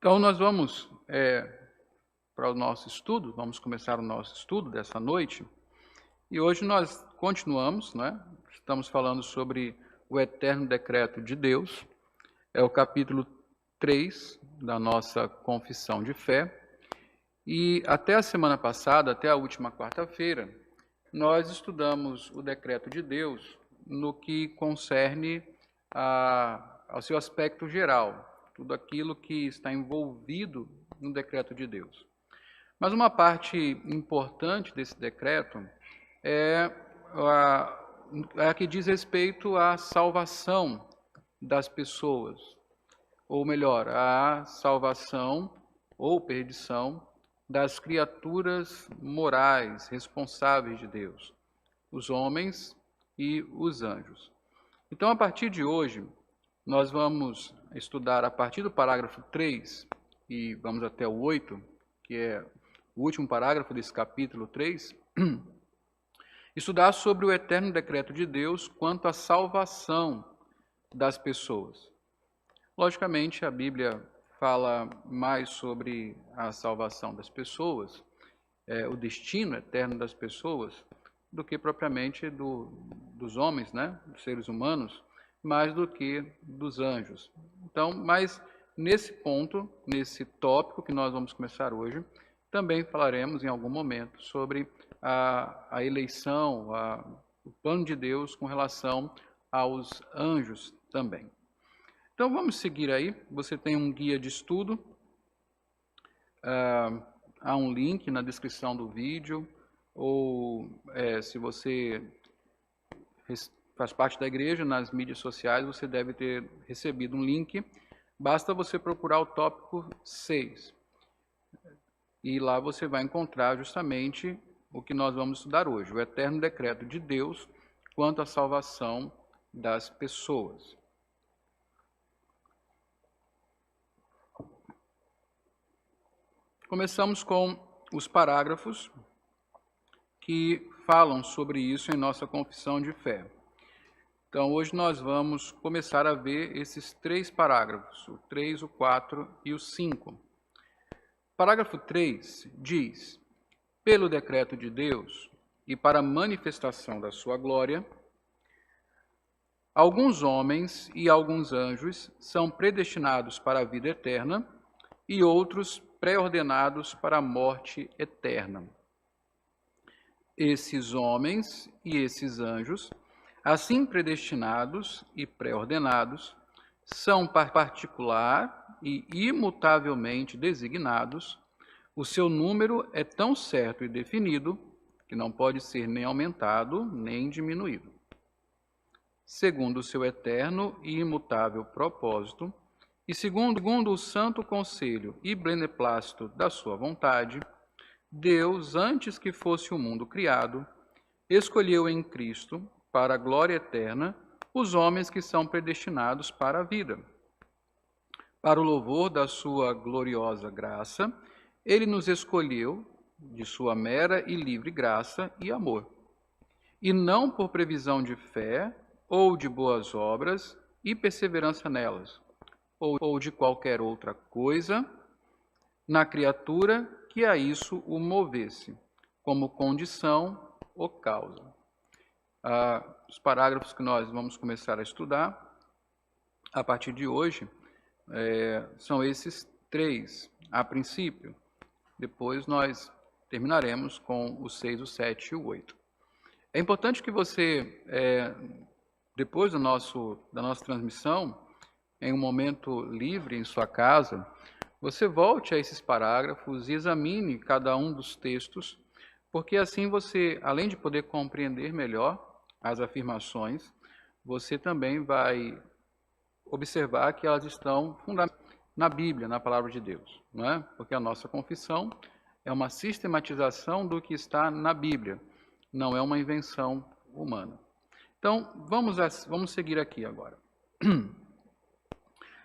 Então, nós vamos para o nosso estudo, vamos começar o nosso estudo dessa noite. E hoje nós continuamos, né? Estamos falando sobre o eterno decreto de Deus. É o capítulo 3 da nossa confissão de fé. E até a semana passada, até a última quarta-feira, nós estudamos o decreto de Deus no que concerne ao seu aspecto geral, tudo aquilo que está envolvido no decreto de Deus. Mas uma parte importante desse decreto é a que diz respeito à salvação das pessoas, ou melhor, à salvação ou perdição das criaturas morais responsáveis de Deus, os homens e os anjos. Então, a partir de hoje, nós vamos estudar a partir do parágrafo 3 e vamos até o 8, que é o último parágrafo desse capítulo 3, estudar sobre o eterno decreto de Deus quanto à salvação das pessoas. Logicamente, a Bíblia fala mais sobre a salvação das pessoas, o destino eterno das pessoas, do que propriamente dos homens, né, dos seres humanos, mais do que dos anjos. Então, mas nesse ponto, nesse tópico que nós vamos começar hoje, também falaremos em algum momento sobre a eleição, o plano de Deus com relação aos anjos também. Então vamos seguir aí, você tem um guia de estudo, há um link na descrição do vídeo, ou se você faz parte da igreja, nas mídias sociais, você deve ter recebido um link, basta você procurar o tópico 6. E lá você vai encontrar justamente o que nós vamos estudar hoje, o eterno decreto de Deus quanto à salvação das pessoas. Começamos com os parágrafos que falam sobre isso em nossa confissão de fé. Então, hoje nós vamos começar a ver esses 3 parágrafos, o 3, o 4 e o 5. Parágrafo 3 diz: pelo decreto de Deus e para a manifestação da sua glória, alguns homens e alguns anjos são predestinados para a vida eterna e outros pré-ordenados para a morte eterna. Esses homens e esses anjos, assim predestinados e pré-ordenados, são particular e imutavelmente designados. O seu número é tão certo e definido que não pode ser nem aumentado nem diminuído. Segundo o seu eterno e imutável propósito, e segundo o santo conselho e beneplácito da sua vontade, Deus, antes que fosse o mundo criado, escolheu em Cristo, para a glória eterna, os homens que são predestinados para a vida. Para o louvor da sua gloriosa graça, ele nos escolheu de sua mera e livre graça e amor, e não por previsão de fé ou de boas obras e perseverança nelas, ou de qualquer outra coisa na criatura que a isso o movesse, como condição ou causa. Os parágrafos que nós vamos começar a estudar a partir de hoje são esses 3, a princípio. Depois nós terminaremos com o 6, o 7 e o 8. É importante que você, depois da nossa transmissão, em um momento livre em sua casa, você volte a esses parágrafos e examine cada um dos textos, porque assim você, além de poder compreender melhor as afirmações, você também vai observar que elas estão fundamentadas na Bíblia, na Palavra de Deus, não é? Porque a nossa confissão é uma sistematização do que está na Bíblia, não é uma invenção humana. Então, vamos seguir aqui agora.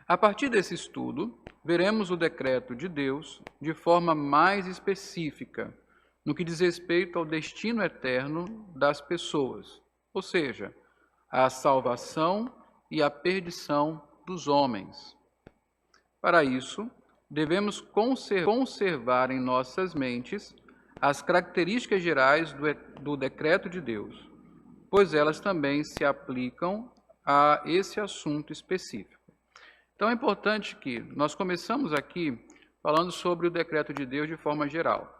A partir desse estudo, veremos o decreto de Deus de forma mais específica, no que diz respeito ao destino eterno das pessoas, ou seja, a salvação e a perdição dos homens. Para isso, devemos conservar em nossas mentes as características gerais do decreto de Deus, pois elas também se aplicam a esse assunto específico. Então é importante que nós começamos aqui falando sobre o decreto de Deus de forma geral.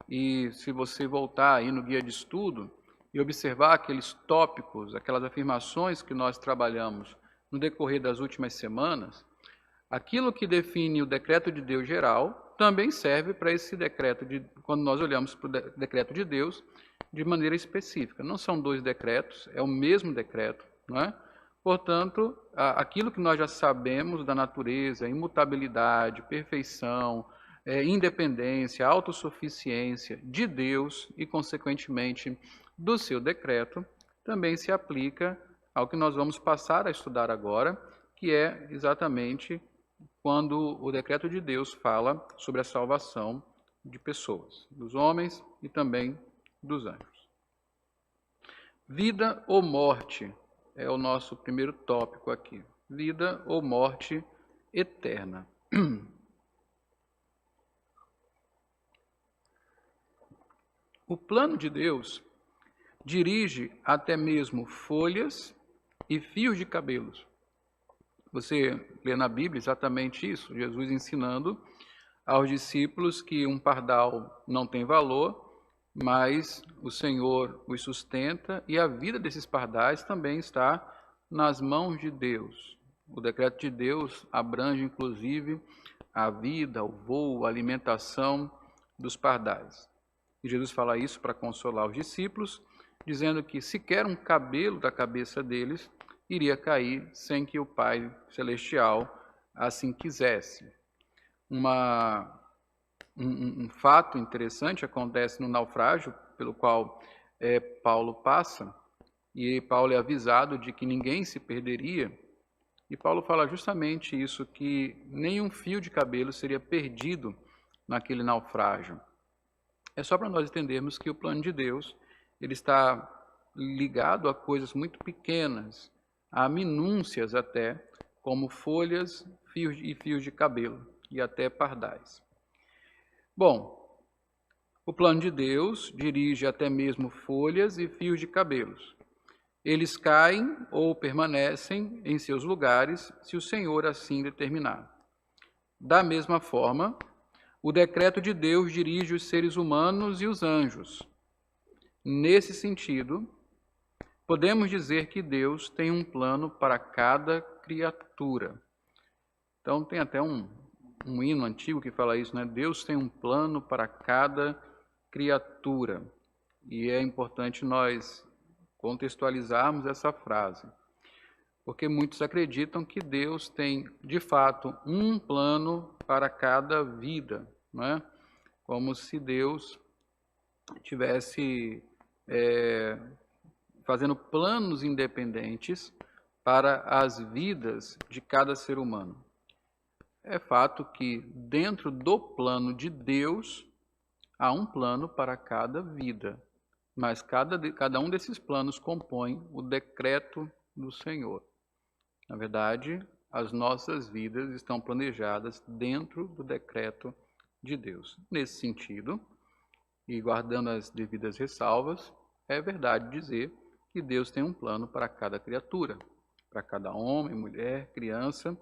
E se você voltar aí no guia de estudo e observar aqueles tópicos, aquelas afirmações que nós trabalhamos no decorrer das últimas semanas, aquilo que define o decreto de Deus geral também serve para esse decreto, quando nós olhamos para o decreto de Deus de maneira específica. Não são dois decretos, é o mesmo decreto, não é? Portanto, aquilo que nós já sabemos da natureza, imutabilidade, perfeição, independência, autossuficiência de Deus e, consequentemente, do seu decreto, também se aplica ao que nós vamos passar a estudar agora, que é exatamente quando o decreto de Deus fala sobre a salvação de pessoas, dos homens e também dos anjos. Vida ou morte é o nosso primeiro tópico aqui. Vida ou morte eterna. O plano de Deus dirige até mesmo folhas e fios de cabelos. Você lê na Bíblia exatamente isso, Jesus ensinando aos discípulos que um pardal não tem valor, mas o Senhor os sustenta e a vida desses pardais também está nas mãos de Deus. O decreto de Deus abrange inclusive a vida, o voo, a alimentação dos pardais. E Jesus fala isso para consolar os discípulos, dizendo que sequer um cabelo da cabeça deles iria cair sem que o Pai Celestial assim quisesse. Um fato interessante acontece no naufrágio pelo qual Paulo passa, e Paulo é avisado de que ninguém se perderia, e Paulo fala justamente isso, que nenhum fio de cabelo seria perdido naquele naufrágio. É só para nós entendermos que o plano de Deus ele está ligado a coisas muito pequenas, a minúcias até, como folhas fios de cabelo e até pardais. Bom, o plano de Deus dirige até mesmo folhas e fios de cabelos. Eles caem ou permanecem em seus lugares, se o Senhor assim determinar. Da mesma forma, o decreto de Deus dirige os seres humanos e os anjos. Nesse sentido, podemos dizer que Deus tem um plano para cada criatura. Então, tem até um hino antigo que fala isso, né? Deus tem um plano para cada criatura. E é importante nós contextualizarmos essa frase, porque muitos acreditam que Deus tem, de fato, um plano para cada vida, não é? Como se Deus tivesse fazendo planos independentes para as vidas de cada ser humano. É fato que dentro do plano de Deus há um plano para cada vida, mas cada um desses planos compõe o decreto do Senhor. Na verdade, as nossas vidas estão planejadas dentro do decreto de Deus. Nesse sentido, e guardando as devidas ressalvas, é verdade dizer que Deus tem um plano para cada criatura, para cada homem, mulher, criança,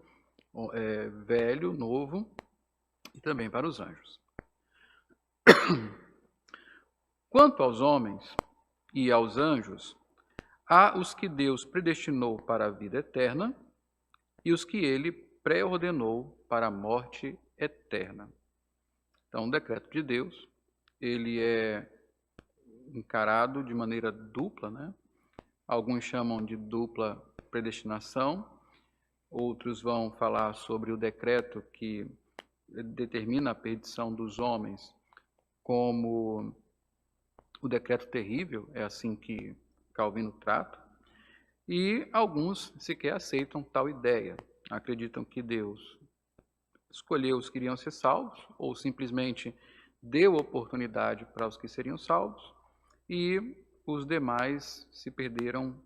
velho, novo, e também para os anjos. Quanto aos homens e aos anjos, há os que Deus predestinou para a vida eterna e os que ele pré-ordenou para a morte eterna. Então, o decreto de Deus, ele é encarado de maneira dupla, né? Alguns chamam de dupla predestinação, outros vão falar sobre o decreto que determina a perdição dos homens como o decreto terrível, é assim que Calvino trata, e alguns sequer aceitam tal ideia, acreditam que Deus escolheu os que iriam ser salvos, ou simplesmente deu oportunidade para os que seriam salvos, e os demais se perderam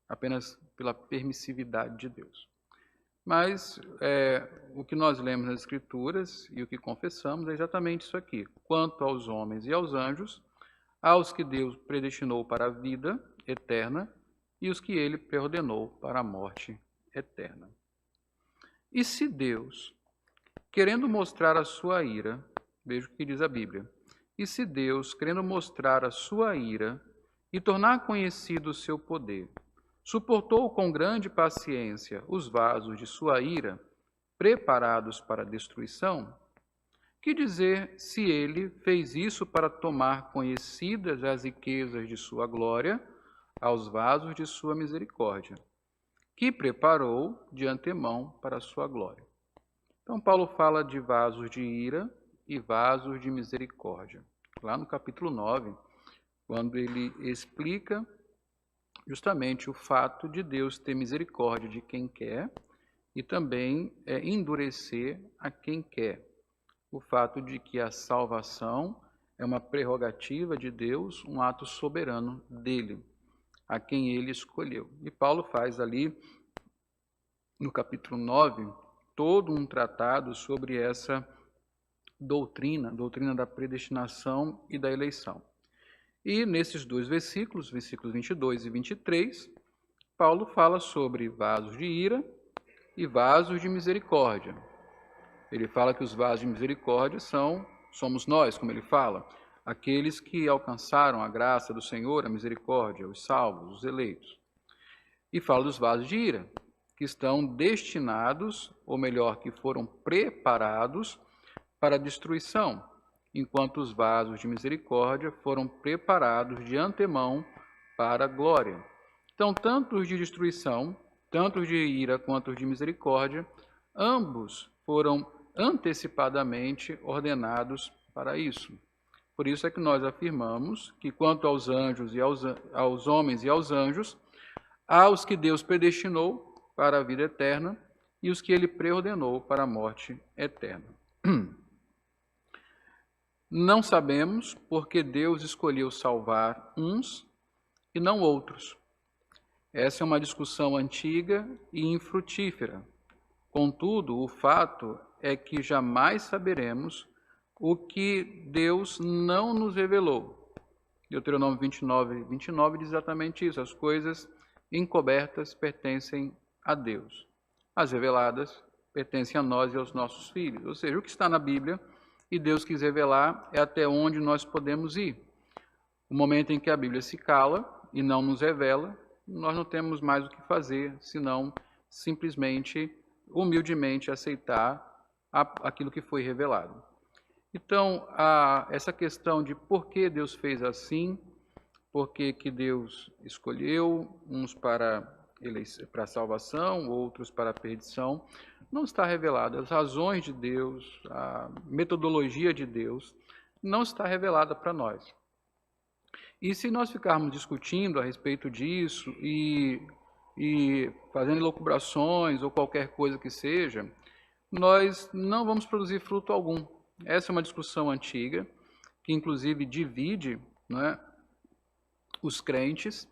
apenas pela permissividade de Deus. Mas o que nós lemos nas Escrituras e o que confessamos é exatamente isso aqui. Quanto aos homens e aos anjos, aos que Deus predestinou para a vida eterna e os que ele preordenou para a morte eterna. E se Deus, querendo mostrar a sua ira, veja o que diz a Bíblia, e se Deus, querendo mostrar a sua ira e tornar conhecido o seu poder, suportou com grande paciência os vasos de sua ira, preparados para a destruição, que dizer se ele fez isso para tomar conhecidas as riquezas de sua glória aos vasos de sua misericórdia, que preparou de antemão para a sua glória. Então, Paulo fala de vasos de ira e vasos de misericórdia. Lá no capítulo 9, quando ele explica justamente o fato de Deus ter misericórdia de quem quer e também endurecer a quem quer. O fato de que a salvação é uma prerrogativa de Deus, um ato soberano dele, a quem ele escolheu. E Paulo faz ali, no capítulo 9, todo um tratado sobre essa doutrina da predestinação e da eleição. E nesses dois versículos 22 e 23, Paulo fala sobre vasos de ira e vasos de misericórdia. Ele fala que os vasos de misericórdia somos nós, como ele fala, aqueles que alcançaram a graça do Senhor, a misericórdia, os salvos, os eleitos. E fala dos vasos de ira, que estão destinados, ou melhor, que foram preparados para a destruição, enquanto os vasos de misericórdia foram preparados de antemão para a glória. Então, tanto os de destruição, tanto os de ira quanto os de misericórdia, ambos foram antecipadamente ordenados para isso. Por isso é que nós afirmamos que quanto aos anjos e aos homens e aos anjos, há os que Deus predestinou para a vida eterna e os que ele preordenou para a morte eterna. Não sabemos porque Deus escolheu salvar uns e não outros. Essa é uma discussão antiga e infrutífera. Contudo, o fato é que jamais saberemos o que Deus não nos revelou. Deuteronômio 29 diz exatamente isso. As coisas encobertas pertencem a Deus. As reveladas pertencem a nós e aos nossos filhos. Ou seja, o que está na Bíblia e Deus quis revelar é até onde nós podemos ir. O momento em que a Bíblia se cala e não nos revela, nós não temos mais o que fazer, senão simplesmente, humildemente aceitar aquilo que foi revelado. Então, essa questão de por que Deus fez assim, por que Deus escolheu uns para a salvação, outros para a perdição, não está revelada. As razões de Deus, a metodologia de Deus, não está revelada para nós. E se nós ficarmos discutindo a respeito disso e fazendo elucubrações ou qualquer coisa que seja, nós não vamos produzir fruto algum. Essa é uma discussão antiga, que inclusive divide, né, os crentes,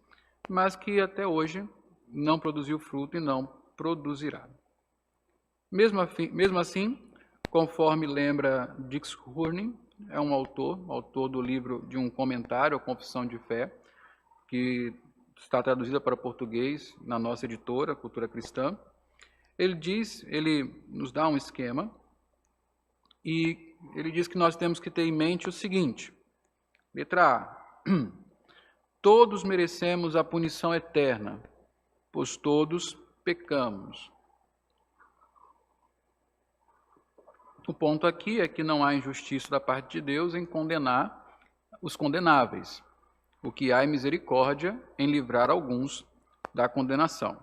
mas que até hoje não produziu fruto e não produzirá. Mesmo assim, conforme lembra Dix Hurning, é um autor do livro de um comentário, a Confissão de Fé, que está traduzida para português na nossa editora, Cultura Cristã. Ele nos dá um esquema e ele diz que nós temos que ter em mente o seguinte: letra A, todos merecemos a punição eterna, pois todos pecamos. O ponto aqui é que não há injustiça da parte de Deus em condenar os condenáveis. O que há é misericórdia em livrar alguns da condenação.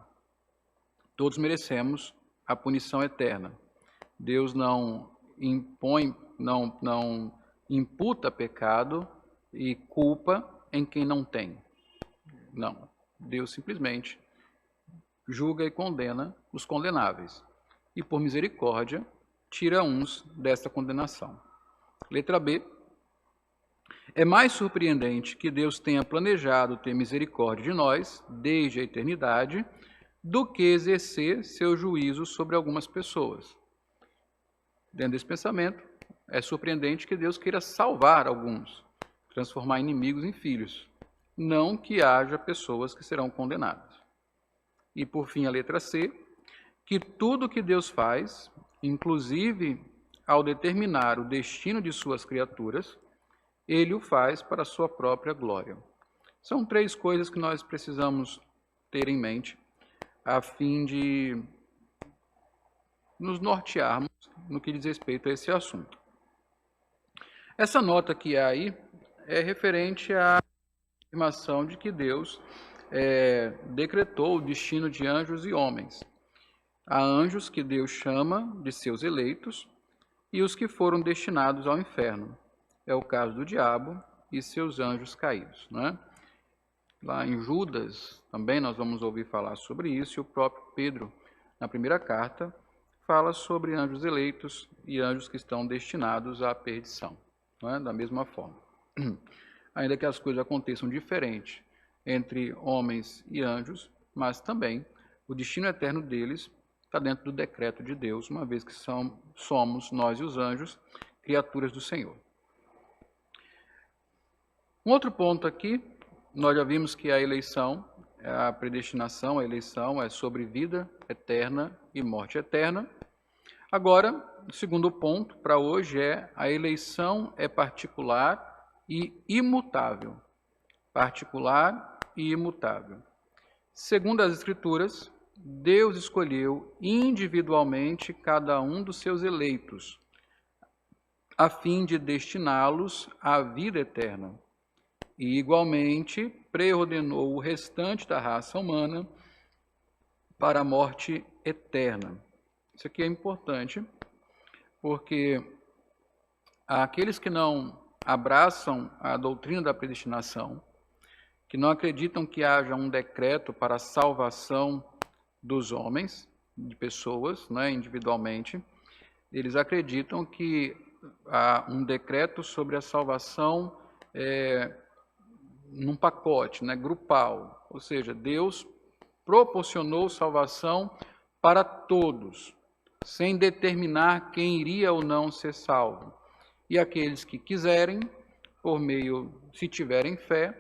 Todos merecemos a punição eterna. Deus não impõe, não imputa pecado e culpa em quem não tem. Não. Deus simplesmente julga e condena os condenáveis. E por misericórdia, tira uns dessa condenação. Letra B. É mais surpreendente que Deus tenha planejado ter misericórdia de nós, desde a eternidade, do que exercer seu juízo sobre algumas pessoas. Dentro desse pensamento, é surpreendente que Deus queira salvar alguns, transformar inimigos em filhos, não que haja pessoas que serão condenadas. E por fim, a letra C, que tudo que Deus faz, inclusive ao determinar o destino de suas criaturas, Ele o faz para a sua própria glória. São 3 coisas que nós precisamos ter em mente, a fim de nos nortearmos no que diz respeito a esse assunto. Essa nota que há aí é referente à afirmação de que Deus decretou o destino de anjos e homens. Há anjos que Deus chama de seus eleitos e os que foram destinados ao inferno. É o caso do diabo e seus anjos caídos, não é? Lá em Judas, também nós vamos ouvir falar sobre isso, e o próprio Pedro, na primeira carta, fala sobre anjos eleitos e anjos que estão destinados à perdição, não é? Da mesma forma. Ainda que as coisas aconteçam diferente entre homens e anjos, mas também o destino eterno deles está dentro do decreto de Deus, uma vez que somos nós e os anjos criaturas do Senhor. Um outro ponto aqui, nós já vimos que a eleição, a predestinação, a eleição é sobre vida eterna e morte eterna. Agora, o segundo ponto para hoje é a eleição é particular e imutável. Particular e imutável. Segundo as Escrituras, Deus escolheu individualmente cada um dos seus eleitos, a fim de destiná-los à vida eterna. E, igualmente, preordenou o restante da raça humana para a morte eterna. Isso aqui é importante, porque aqueles que não abraçam a doutrina da predestinação, que não acreditam que haja um decreto para a salvação dos homens, de pessoas, né, individualmente, eles acreditam que há um decreto sobre a salvação num pacote, né, grupal, ou seja, Deus proporcionou salvação para todos, sem determinar quem iria ou não ser salvo. E aqueles que quiserem, por meio, se tiverem fé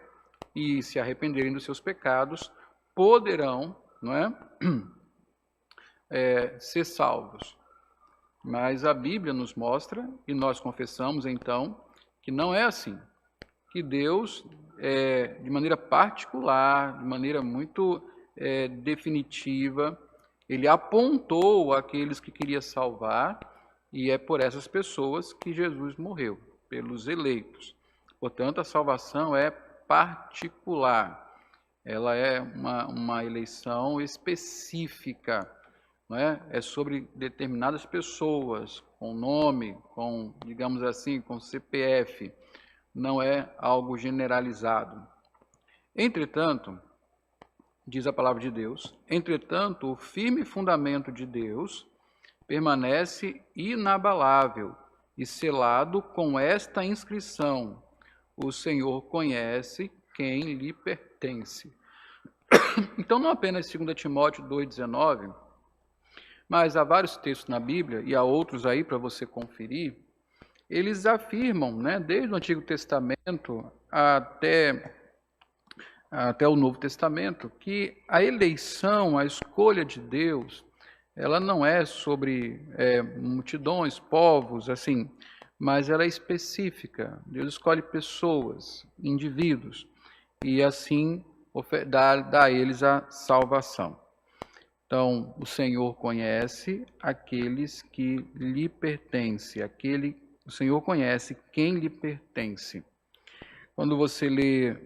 e se arrependerem dos seus pecados, poderão, não é, ser salvos. Mas a Bíblia nos mostra, e nós confessamos então, que não é assim. Que Deus, de maneira particular, de maneira muito definitiva, Ele apontou aqueles que queria salvar, e é por essas pessoas que Jesus morreu, pelos eleitos. Portanto, a salvação é particular. Ela é uma eleição específica, não é? É sobre determinadas pessoas, com nome, com, digamos assim, com CPF. Não é algo generalizado. Entretanto, diz a palavra de Deus, entretanto, o firme fundamento de Deus permanece inabalável e selado com esta inscrição: o Senhor conhece quem lhe pertence. Então, não apenas 2 Timóteo 2,19, mas há vários textos na Bíblia, e há outros aí para você conferir, eles afirmam, né, desde o Antigo Testamento até o Novo Testamento, que a eleição, a escolha de Deus, ela não é sobre multidões, povos, assim, mas ela é específica. Deus escolhe pessoas, indivíduos, e assim dá a eles a salvação. Então, o Senhor conhece aqueles que lhe pertencem, o Senhor conhece quem lhe pertence. Quando você lê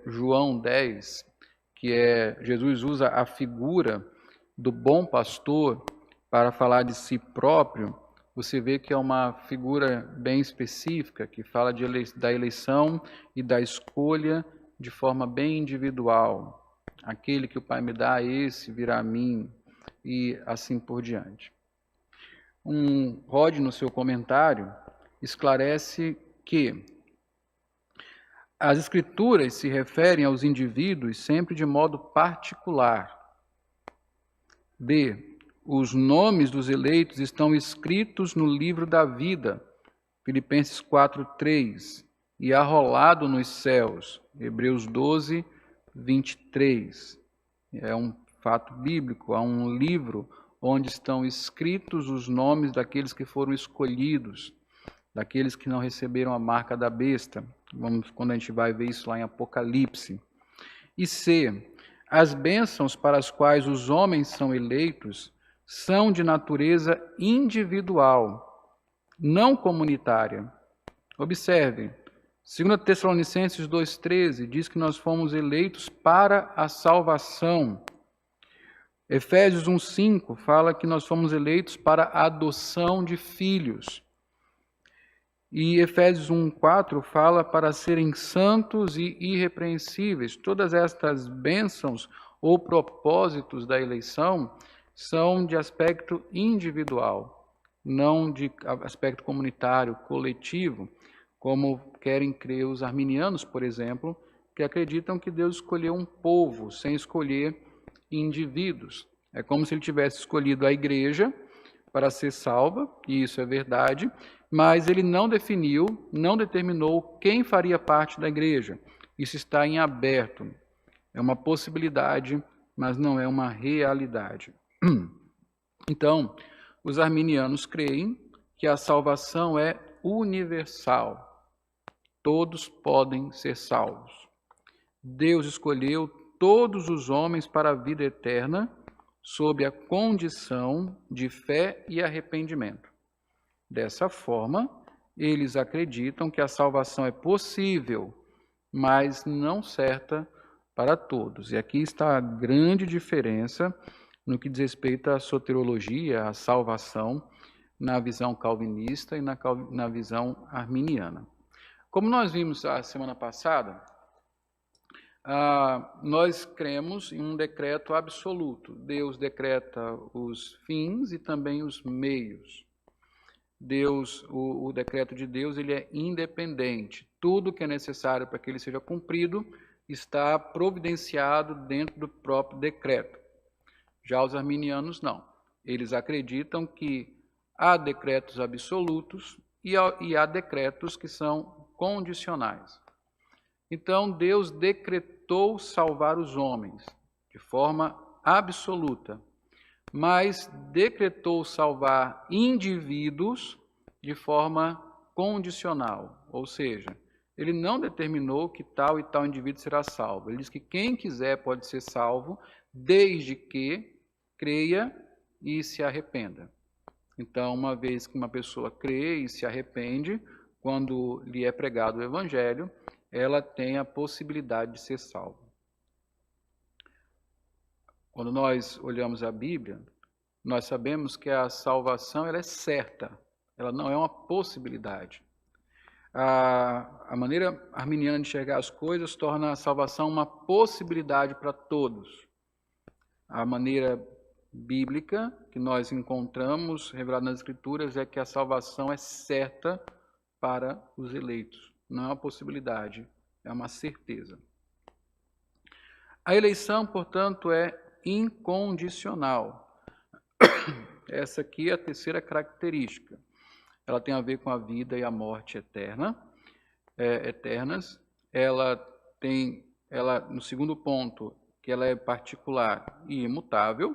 João 10, que Jesus usa a figura do bom pastor para falar de si próprio, você vê que é uma figura bem específica, que fala da eleição e da escolha de forma bem individual. Aquele que o Pai me dá, esse virá a mim, e assim por diante. Rod, no seu comentário, esclarece que as Escrituras se referem aos indivíduos sempre de modo particular. D. Os nomes dos eleitos estão escritos no livro da vida, Filipenses 4:3, e arrolado nos céus, Hebreus 12:23. É um fato bíblico, há um livro onde estão escritos os nomes daqueles que foram escolhidos, daqueles que não receberam a marca da besta. Quando a gente vai ver isso lá em Apocalipse. E C. As bênçãos para as quais os homens são eleitos são de natureza individual, não comunitária. Observe, 2 Tessalonicenses 2,13 diz que nós fomos eleitos para a salvação. Efésios 1,5 fala que nós fomos eleitos para a adoção de filhos. E Efésios 1,4 fala para serem santos e irrepreensíveis. Todas estas bênçãos ou propósitos da eleição são de aspecto individual, não de aspecto comunitário, coletivo, como querem crer os arminianos, por exemplo, que acreditam que Deus escolheu um povo sem escolher indivíduos. É como se ele tivesse escolhido a igreja para ser salva, e isso é verdade, mas ele não definiu, não determinou quem faria parte da igreja. Isso está em aberto. É uma possibilidade, mas não é uma realidade. Então, os arminianos creem que a salvação é universal. Todos podem ser salvos. Deus escolheu todos os homens para a vida eterna sob a condição de fé e arrependimento. Dessa forma, eles acreditam que a salvação é possível, mas não certa para todos. E aqui está a grande diferença no que diz respeito à soteriologia, à salvação, na visão calvinista e na visão arminiana. Como nós vimos a semana passada, nós cremos em um decreto absoluto. Deus decreta os fins e também os meios. Deus, o decreto de Deus, ele é independente. Tudo que é necessário para que ele seja cumprido está providenciado dentro do próprio decreto. Já os arminianos não. Eles acreditam que há decretos absolutos e há decretos que são condicionais. Então, Deus decretou salvar os homens de forma absoluta, mas decretou salvar indivíduos de forma condicional, ou seja, ele não determinou que tal e tal indivíduo será salvo. Ele diz que quem quiser pode ser salvo, desde que creia e se arrependa. Então, uma vez que uma pessoa crê e se arrepende, quando lhe é pregado o Evangelho, ela tem a possibilidade de ser salva. Quando nós olhamos a Bíblia, nós sabemos que a salvação ela é certa, ela não é uma possibilidade. A maneira arminiana de enxergar as coisas torna a salvação uma possibilidade para todos. A maneira bíblica que nós encontramos revelada nas Escrituras é que a salvação é certa para os eleitos. Não é uma possibilidade, é uma certeza. A eleição, portanto, é incondicional. Essa aqui é a terceira característica. Ela tem a ver com a vida e a morte eternas. Ela, no segundo ponto, que ela é particular e imutável,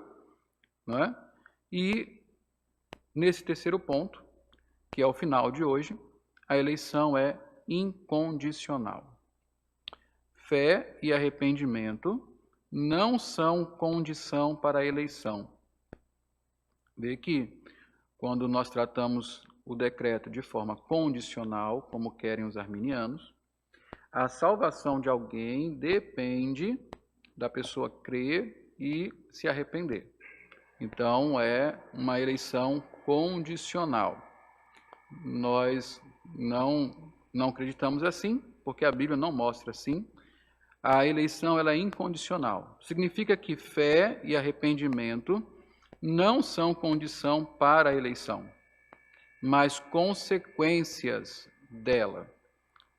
não é? E nesse terceiro ponto, que é o final de hoje, a eleição é incondicional. Fé e arrependimento não são condição para a eleição. Vê que quando nós tratamos o decreto de forma condicional, como querem os arminianos, a salvação de alguém depende da pessoa crer e se arrepender. Então, é uma eleição condicional. Nós não acreditamos assim, porque a Bíblia não mostra assim. A eleição ela é incondicional. Significa que fé e arrependimento não são condição para a eleição, mas consequências dela.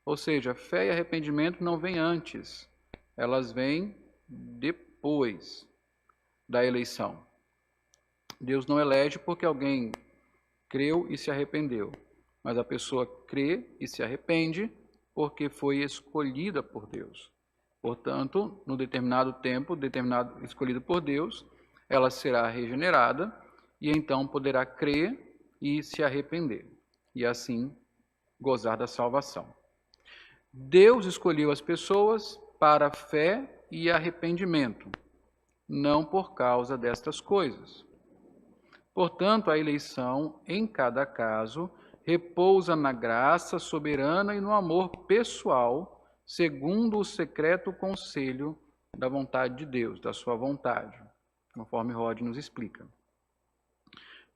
Ou seja, fé e arrependimento não vêm antes, elas vêm depois da eleição. Deus não elege porque alguém creu e se arrependeu, mas a pessoa crê e se arrepende porque foi escolhida por Deus. Portanto, no determinado tempo, escolhido por Deus, ela será regenerada e então poderá crer e se arrepender, e assim gozar da salvação. Deus escolheu as pessoas para fé e arrependimento, não por causa destas coisas. Portanto, a eleição, em cada caso, repousa na graça soberana e no amor pessoal, segundo o secreto conselho da vontade de Deus, da sua vontade, conforme Rod nos explica.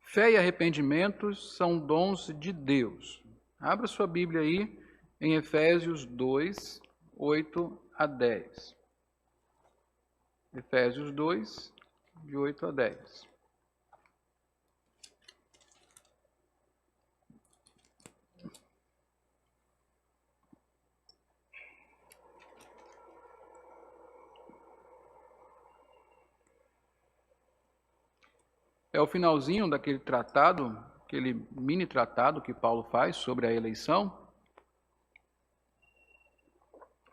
Fé e arrependimento são dons de Deus. Abra sua Bíblia aí em Efésios 2, 8 a 10. Efésios 2, de 8 a 10. É o finalzinho daquele tratado, aquele mini tratado que Paulo faz sobre a eleição,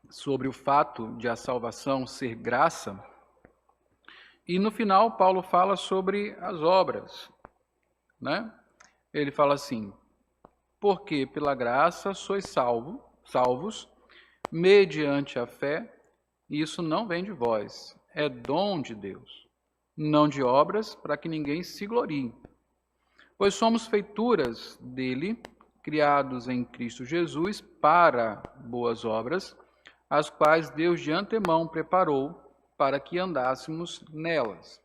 sobre o fato de a salvação ser graça. E no final, Paulo fala sobre as obras, né? Ele fala assim: porque pela graça sois salvos, mediante a fé, e isso não vem de vós, é dom de Deus, não de obras, para que ninguém se glorie. Pois somos feituras dele, criados em Cristo Jesus para boas obras, as quais Deus de antemão preparou para que andássemos nelas.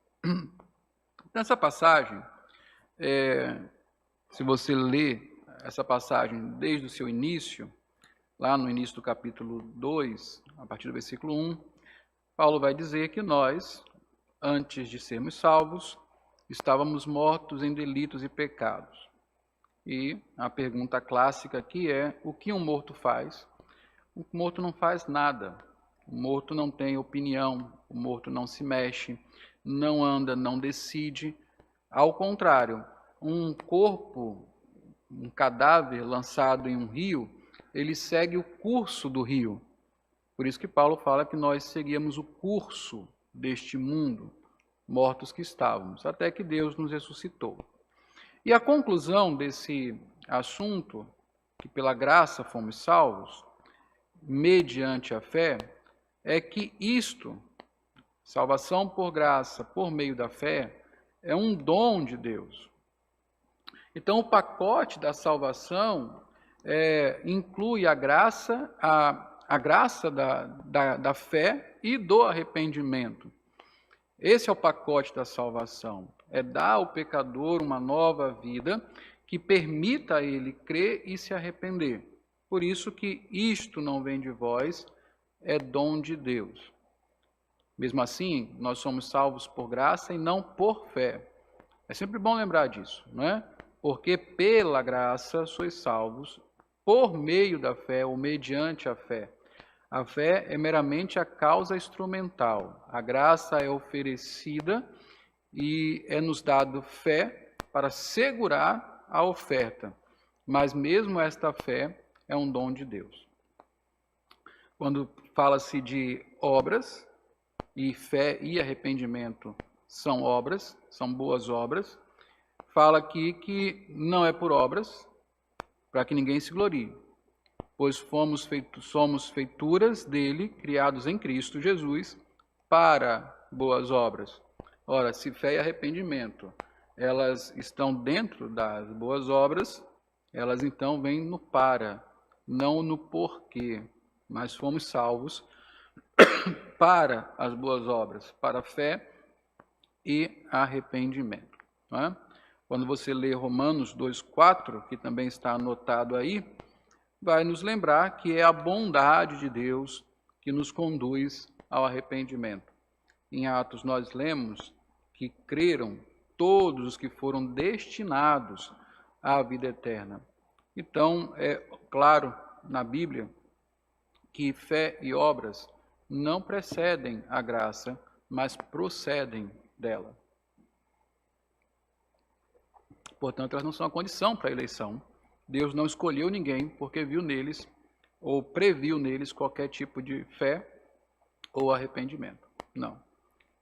Nessa passagem, se você ler essa passagem desde o seu início, lá no início do capítulo 2, a partir do versículo 1, Paulo vai dizer que nós, antes de sermos salvos, estávamos mortos em delitos e pecados. E a pergunta clássica aqui é: o que um morto faz? O morto não faz nada. O morto não tem opinião, o morto não se mexe, não anda, não decide. Ao contrário, um corpo, um cadáver lançado em um rio, ele segue o curso do rio. Por isso que Paulo fala que nós seguíamos o curso deste mundo, mortos que estávamos, até que Deus nos ressuscitou. E a conclusão desse assunto, que pela graça fomos salvos, mediante a fé, é que isto, salvação por graça, por meio da fé, é um dom de Deus. Então, o pacote da salvação inclui a graça, a graça da fé e do arrependimento. Esse é o pacote da salvação, é dar ao pecador uma nova vida que permita a ele crer e se arrepender. Por isso que isto não vem de vós, é dom de Deus. Mesmo assim, nós somos salvos por graça e não por fé. É sempre bom lembrar disso, não é? Porque pela graça sois salvos por meio da fé ou mediante a fé. A fé é meramente a causa instrumental. A graça é oferecida e é nos dado fé para segurar a oferta. Mas mesmo esta fé é um dom de Deus. Quando fala-se de obras, e fé e arrependimento são obras, são boas obras, fala aqui que não é por obras, para que ninguém se glorie, pois somos feituras dele, criados em Cristo Jesus, para boas obras. Ora, se fé e arrependimento, elas estão dentro das boas obras, elas então vêm no para, não no porquê, mas fomos salvos para as boas obras, para a fé e arrependimento. Não é? Quando você lê Romanos 2,4, que também está anotado aí, vai nos lembrar que é a bondade de Deus que nos conduz ao arrependimento. Em Atos nós lemos que creram todos os que foram destinados à vida eterna. Então, é claro na Bíblia que fé e obras não precedem a graça, mas procedem dela. Portanto, elas não são a condição para a eleição. Deus não escolheu ninguém porque viu neles ou previu neles qualquer tipo de fé ou arrependimento. Não.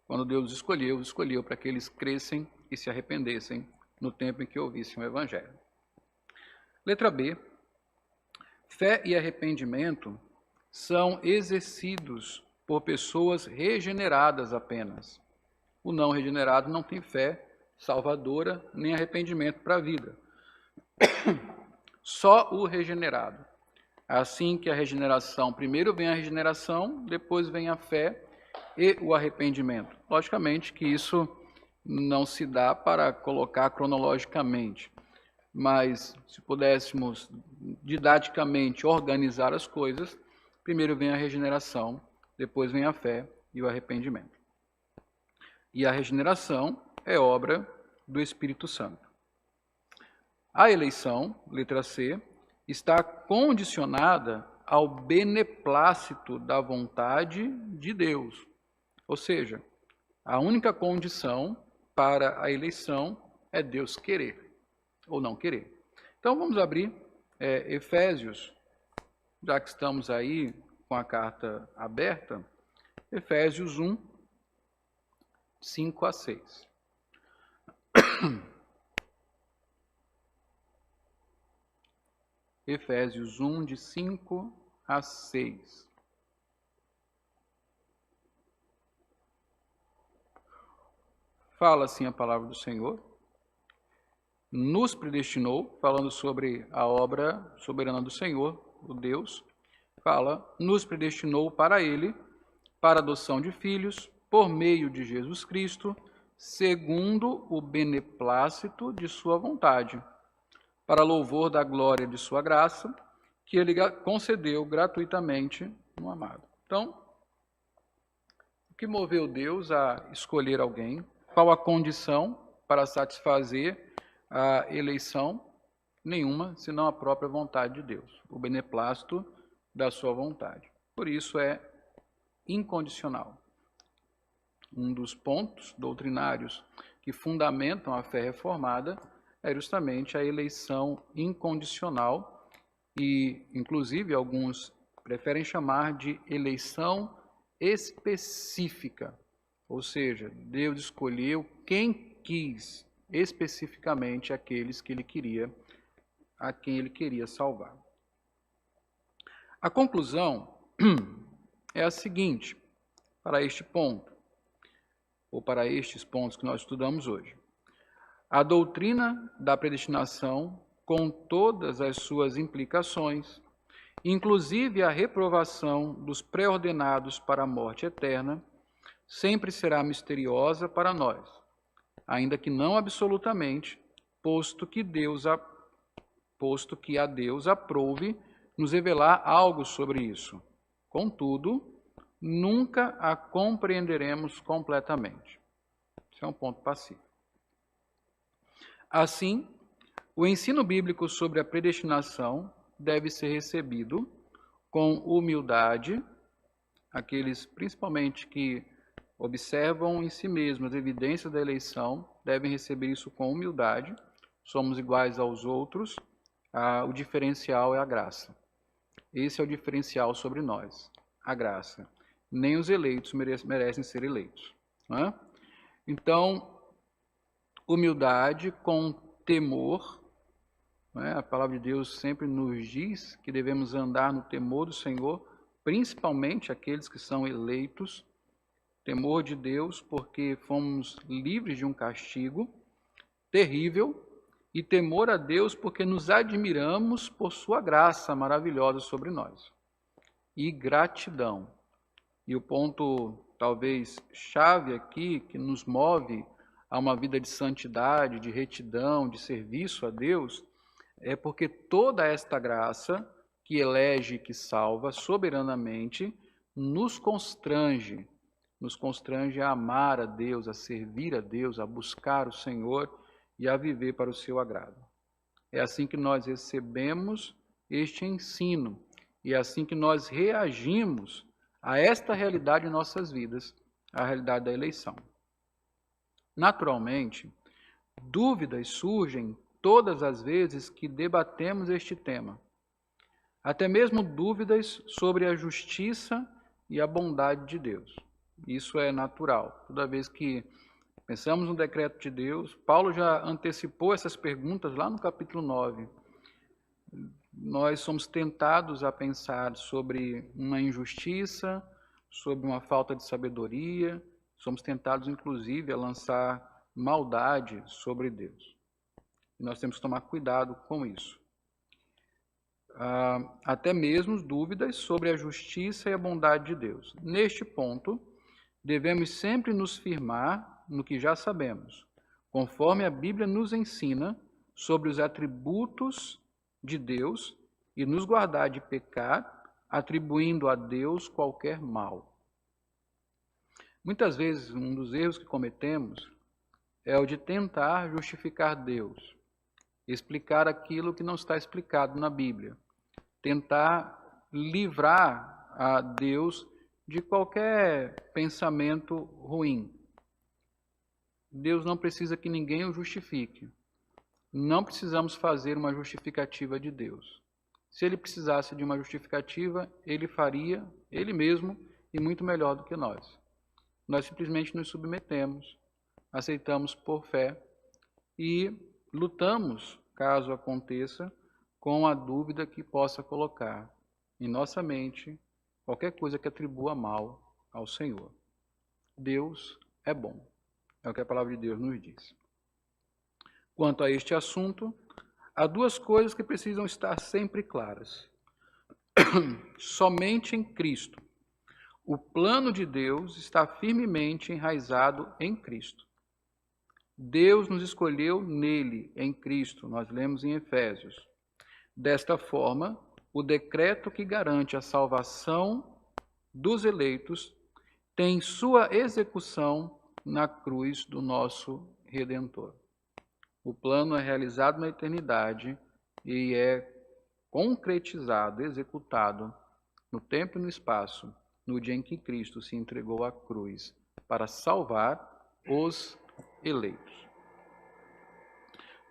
Quando Deus escolheu para que eles crescem e se arrependessem no tempo em que ouvissem o Evangelho. Letra B. Fé e arrependimento são exercidos por pessoas regeneradas apenas. O não regenerado não tem fé salvadora nem arrependimento para a vida. Só o regenerado. Assim que a regeneração, primeiro vem a regeneração, depois vem a fé e o arrependimento. Logicamente que isso não se dá para colocar cronologicamente, mas se pudéssemos didaticamente organizar as coisas, primeiro vem a regeneração, depois vem a fé e o arrependimento. E a regeneração é obra do Espírito Santo. A eleição, letra C, está condicionada ao beneplácito da vontade de Deus. Ou seja, a única condição para a eleição é Deus querer ou não querer. Então vamos abrir Efésios, já que estamos aí com a carta aberta, Efésios 1, 5 a 6. Efésios 1, de 5 a 6. Fala assim a palavra do Senhor. Nos predestinou, falando sobre a obra soberana do Senhor, o Deus, fala, nos predestinou para Ele, para a adoção de filhos, por meio de Jesus Cristo, segundo o beneplácito de sua vontade, para louvor da glória de sua graça, que Ele concedeu gratuitamente no amado. Então, o que moveu Deus a escolher alguém? Qual a condição para satisfazer a eleição? Nenhuma, senão a própria vontade de Deus, o beneplácito da sua vontade. Por isso é incondicional. Um dos pontos doutrinários que fundamentam a fé reformada é justamente a eleição incondicional e, inclusive, alguns preferem chamar de eleição específica. Ou seja, Deus escolheu quem quis especificamente aqueles que Ele queria, a quem Ele queria salvar. A conclusão é a seguinte, para este ponto, ou para estes pontos que nós estudamos hoje. A doutrina da predestinação, com todas as suas implicações, inclusive a reprovação dos pré-ordenados para a morte eterna, sempre será misteriosa para nós, ainda que não absolutamente, posto que a Deus aprouve nos revelar algo sobre isso. Contudo, nunca a compreenderemos completamente. Isso é um ponto passivo. Assim, o ensino bíblico sobre a predestinação deve ser recebido com humildade, aqueles principalmente que observam em si mesmos as evidências da eleição, devem receber isso com humildade, somos iguais aos outros, o diferencial é a graça. Esse é o diferencial sobre nós, a graça. Nem os eleitos merecem ser eleitos. Não é? Então, humildade com temor, não é? A palavra de Deus sempre nos diz que devemos andar no temor do Senhor, principalmente aqueles que são eleitos, temor de Deus porque fomos livres de um castigo terrível, e temor a Deus porque nos admiramos por sua graça maravilhosa sobre nós. E gratidão. E o ponto, talvez, chave aqui, que nos move a uma vida de santidade, de retidão, de serviço a Deus, é porque toda esta graça que elege e que salva soberanamente nos constrange a amar a Deus, a servir a Deus, a buscar o Senhor e a viver para o seu agrado. É assim que nós recebemos este ensino e é assim que nós reagimos a esta realidade em nossas vidas, a realidade da eleição. Naturalmente, dúvidas surgem todas as vezes que debatemos este tema. Até mesmo dúvidas sobre a justiça e a bondade de Deus. Isso é natural. Toda vez que pensamos no decreto de Deus, Paulo já antecipou essas perguntas lá no capítulo 9. Nós somos tentados a pensar sobre uma injustiça, sobre uma falta de sabedoria, somos tentados inclusive a lançar maldade sobre Deus. E nós temos que tomar cuidado com isso. Até mesmo dúvidas sobre a justiça e a bondade de Deus. Neste ponto, devemos sempre nos firmar no que já sabemos, conforme a Bíblia nos ensina sobre os atributos de Deus e nos guardar de pecar, atribuindo a Deus qualquer mal. Muitas vezes, um dos erros que cometemos é o de tentar justificar Deus, explicar aquilo que não está explicado na Bíblia, tentar livrar a Deus de qualquer pensamento ruim. Deus não precisa que ninguém o justifique. Não precisamos fazer uma justificativa de Deus. Se ele precisasse de uma justificativa, ele faria ele mesmo e muito melhor do que nós. Nós simplesmente nos submetemos, aceitamos por fé e lutamos, caso aconteça, com a dúvida que possa colocar em nossa mente qualquer coisa que atribua mal ao Senhor. Deus é bom, é o que a palavra de Deus nos diz. Quanto a este assunto, há duas coisas que precisam estar sempre claras. Somente em Cristo. O plano de Deus está firmemente enraizado em Cristo. Deus nos escolheu nele, em Cristo, nós lemos em Efésios. Desta forma, o decreto que garante a salvação dos eleitos tem sua execução na cruz do nosso Redentor. O plano é realizado na eternidade e é concretizado, executado no tempo e no espaço, no dia em que Cristo se entregou à cruz para salvar os eleitos.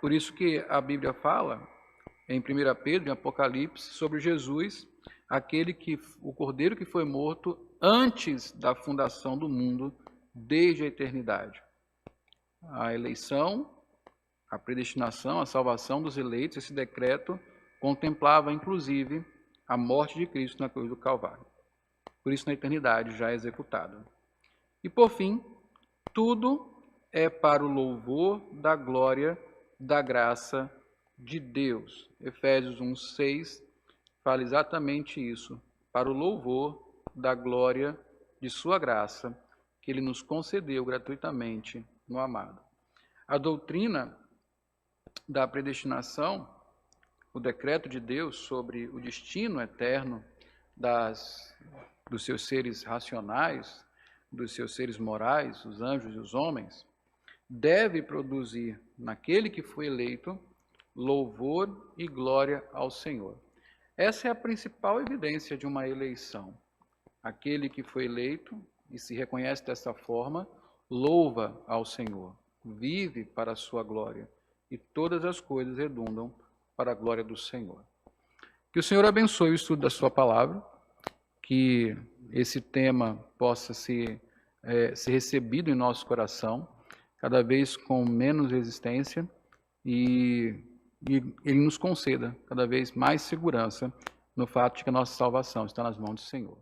Por isso que a Bíblia fala, em 1 Pedro, em Apocalipse, sobre Jesus, o Cordeiro que foi morto antes da fundação do mundo, desde a eternidade. A eleição, a predestinação, a salvação dos eleitos, esse decreto contemplava, inclusive, a morte de Cristo na cruz do Calvário. Por isso, na eternidade já é executado. E, por fim, tudo é para o louvor da glória, da graça de Deus. Efésios 1:6 fala exatamente isso, para o louvor da glória de sua graça, que ele nos concedeu gratuitamente no amado. A doutrina da predestinação, o decreto de Deus sobre o destino eterno dos seus seres racionais, dos seus seres morais, os anjos e os homens, deve produzir naquele que foi eleito louvor e glória ao Senhor. Essa é a principal evidência de uma eleição. Aquele que foi eleito e se reconhece dessa forma, louva ao Senhor, vive para a sua glória, e todas as coisas redundam para a glória do Senhor. Que o Senhor abençoe o estudo da sua palavra, que esse tema possa ser recebido em nosso coração, cada vez com menos resistência, e Ele nos conceda cada vez mais segurança no fato de que a nossa salvação está nas mãos do Senhor.